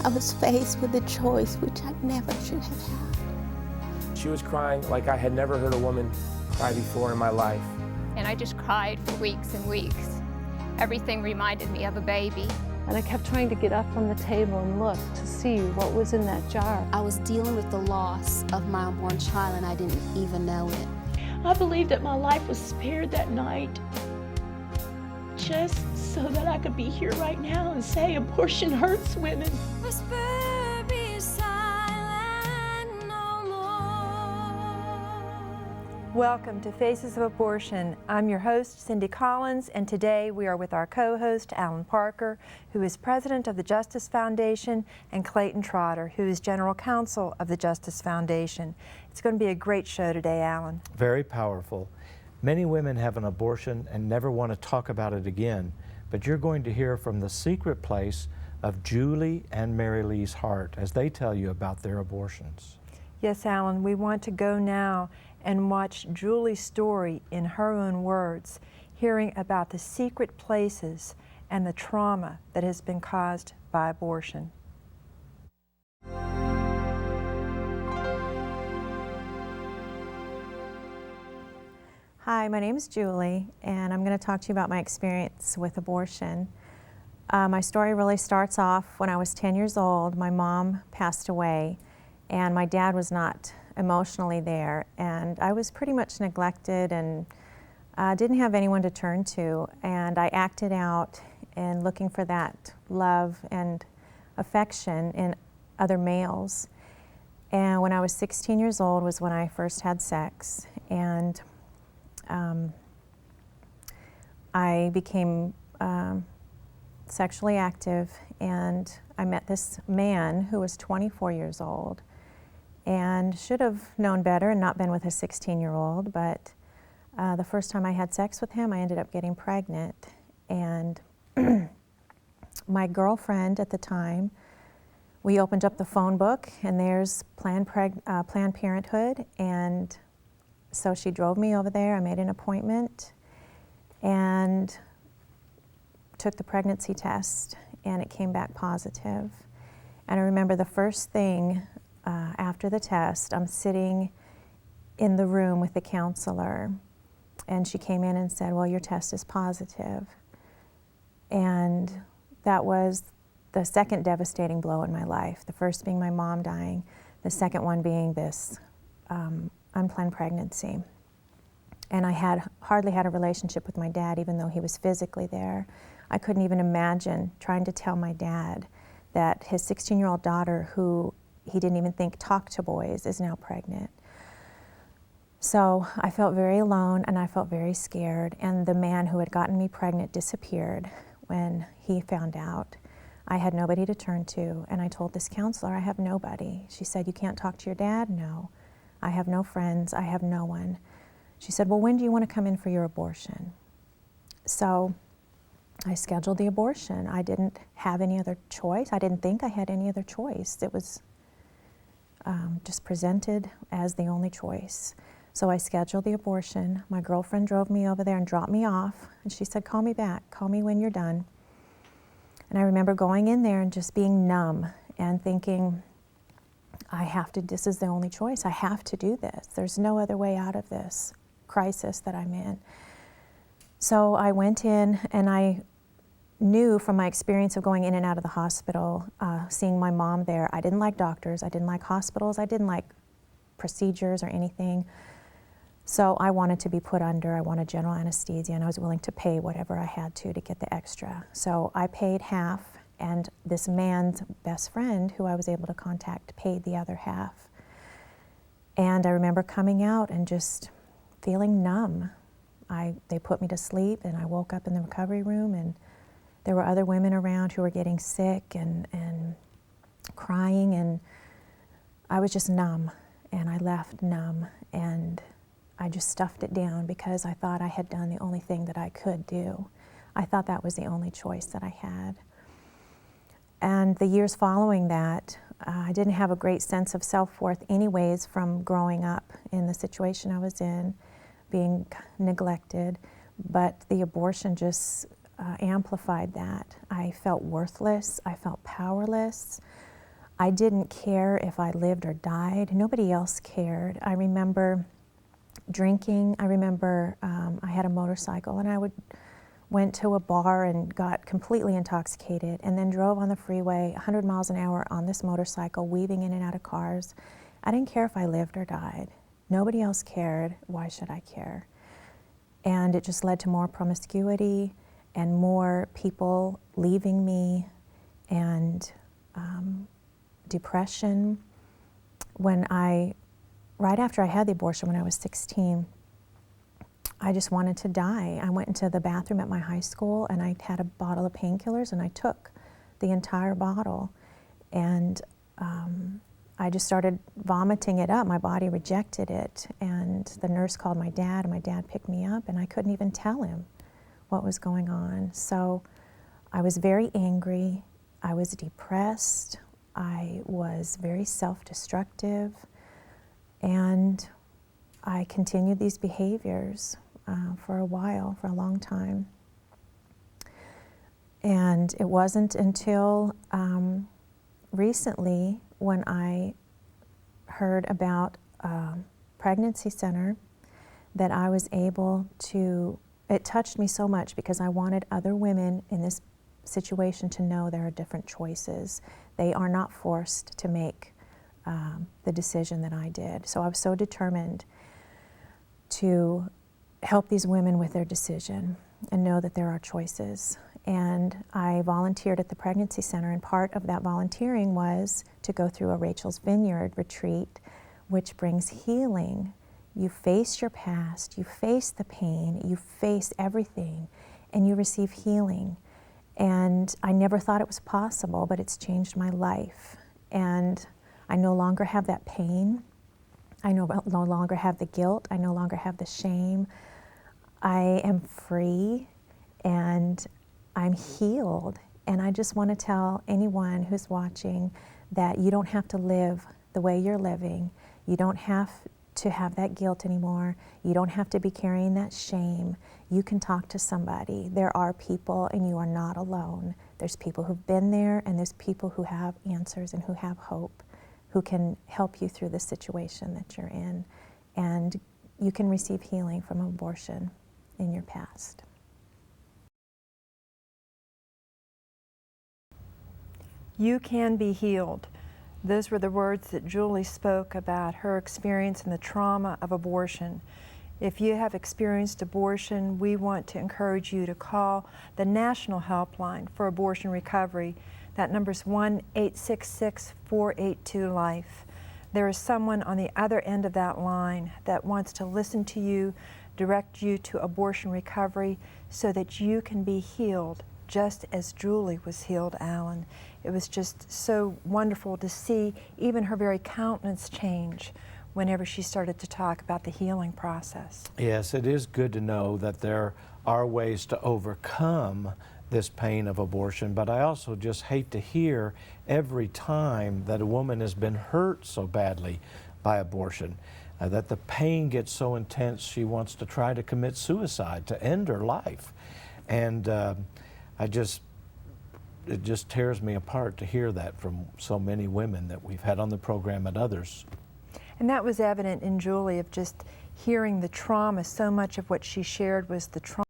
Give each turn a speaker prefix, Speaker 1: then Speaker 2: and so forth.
Speaker 1: I was faced with a choice which I never should have had.
Speaker 2: She was crying like I had never heard a woman cry before in my life.
Speaker 3: And I just cried for weeks and weeks. Everything reminded me of a baby.
Speaker 4: And I kept trying to get up from the table and look to see what was in that jar.
Speaker 1: I was dealing with the loss of my unborn child and I didn't even know it.
Speaker 5: I believe that my life was spared that night just so that I could be here right now and say abortion hurts women.
Speaker 6: Whisper, be silent no more.
Speaker 7: Welcome to Faces of Abortion. I'm your host, Cindy Collins, and today we are with our co-host, Alan Parker, who is president of the Justice Foundation, and Clayton Trotter, who is general counsel of the Justice Foundation. It's going to be a great show today, Alan.
Speaker 8: Very powerful. Many women have an abortion and never want to talk about it again, but you're going to hear from the secret place of Julie and Mary Lee's heart as they tell you about their abortions.
Speaker 7: Yes, Alan, we want to go now and watch Julie's story in her own words, hearing about the secret places and the trauma that has been caused by abortion.
Speaker 9: Hi, my name is Julie, and I'm going to talk to you about my experience with abortion. My story really starts off when I was 10 years old. My mom passed away, and my dad was not emotionally there, and I was pretty much neglected and didn't have anyone to turn to, and I acted out in looking for that love and affection in other males. And when I was 16 years old was when I first had sex, and I became sexually active, and I met this man who was 24 years old and should have known better and not been with a 16-year-old, but the first time I had sex with him, I ended up getting pregnant. And my girlfriend at the time, we opened up the phone book, and there's Planned Parenthood, and so she drove me over there. I made an appointment and took the pregnancy test, and it came back positive. And I remember the first thing after the test, I'm sitting in the room with the counselor, and she came in and said, well, your test is positive. And that was the second devastating blow in my life. The first being my mom dying, the second one being this unplanned pregnancy. And I had hardly had a relationship with my dad, even though he was physically there. I couldn't even imagine trying to tell my dad that his 16-year-old daughter, who he didn't even think talked to boys, is now pregnant. So I felt very alone, and I felt very scared, and the man who had gotten me pregnant disappeared when he found out. I had nobody to turn to, and I told this counselor, I have nobody. She said, you can't talk to your dad? No. I have no friends, I have no one. She said, well, when do you want to come in for your abortion? So I scheduled the abortion. I didn't have any other choice. I didn't think I had any other choice. It was just presented as the only choice. So I scheduled the abortion. My girlfriend drove me over there and dropped me off, and she said, call me back, call me when you're done. And I remember going in there and just being numb and thinking, this is the only choice. I have to do this. There's no other way out of this crisis that I'm in. So I went in, and I knew from my experience of going in and out of the hospital, seeing my mom there, I didn't like doctors, I didn't like hospitals, I didn't like procedures or anything. So I wanted to be put under, I wanted general anesthesia, and I was willing to pay whatever I had to get the extra. So I paid half, and this man's best friend, who I was able to contact, paid the other half. And I remember coming out and just feeling numb. They put me to sleep, and I woke up in the recovery room, and there were other women around who were getting sick and crying, and I was just numb, and I left numb, and I just stuffed it down because I thought I had done the only thing that I could do. I thought that was the only choice that I had. And the years following that, I didn't have a great sense of self-worth anyways from growing up in the situation I was in, being neglected, but the abortion just amplified that. I felt worthless, I felt powerless, I didn't care if I lived or died. Nobody else cared. I remember drinking. I remember I had a motorcycle, and I went to a bar and got completely intoxicated, and then drove on the freeway 100 miles an hour on this motorcycle, weaving in and out of cars. I didn't care if I lived or died. Nobody else cared. Why should I care? And it just led to more promiscuity and more people leaving me, and depression. Right after I had the abortion when I was 16, I just wanted to die. I went into the bathroom at my high school, and I had a bottle of painkillers, and I took the entire bottle. And I just started vomiting it up. My body rejected it. And the nurse called my dad, and my dad picked me up, and I couldn't even tell him what was going on. So I was very angry. I was depressed. I was very self-destructive. And I continued these behaviors for a while, for a long time. And it wasn't until recently when I heard about a pregnancy center that I was able to, it touched me so much because I wanted other women in this situation to know there are different choices. They are not forced to make the decision that I did. So I was so determined to help these women with their decision and know that there are choices. And I volunteered at the pregnancy center, and part of that volunteering was to go through a Rachel's Vineyard retreat, which brings healing. You face your past, you face the pain, you face everything, and you receive healing. And I never thought it was possible, but it's changed my life. And I no longer have that pain. I no longer have the guilt. I no longer have the shame. I am free, and I'm healed. And I just want to tell anyone who's watching that you don't have to live the way you're living. You don't have to have that guilt anymore. You don't have to be carrying that shame. You can talk to somebody. There are people, and you are not alone. There's people who've been there, and there's people who have answers and who have hope, who can help you through the situation that you're in. And you can receive healing from abortion in your past.
Speaker 7: You can be healed. Those were the words that Julie spoke about her experience and the trauma of abortion. If you have experienced abortion, we want to encourage you to call the National Helpline for Abortion Recovery. That number is 1-866-482-LIFE. There is someone on the other end of that line that wants to listen to you, direct you to abortion recovery so that you can be healed just as Julie was healed, Alan. It was just so wonderful to see even her very countenance change whenever she started to talk about the healing process.
Speaker 8: Yes, it is good to know that there are ways to overcome this pain of abortion, but I also just hate to hear every time that a woman has been hurt so badly by abortion, that the pain gets so intense she wants to try to commit suicide, to end her life. And it just tears me apart to hear that from so many women that we've had on the program and others.
Speaker 7: And that was evident in Julie, of just hearing the trauma. So much of what she shared was the trauma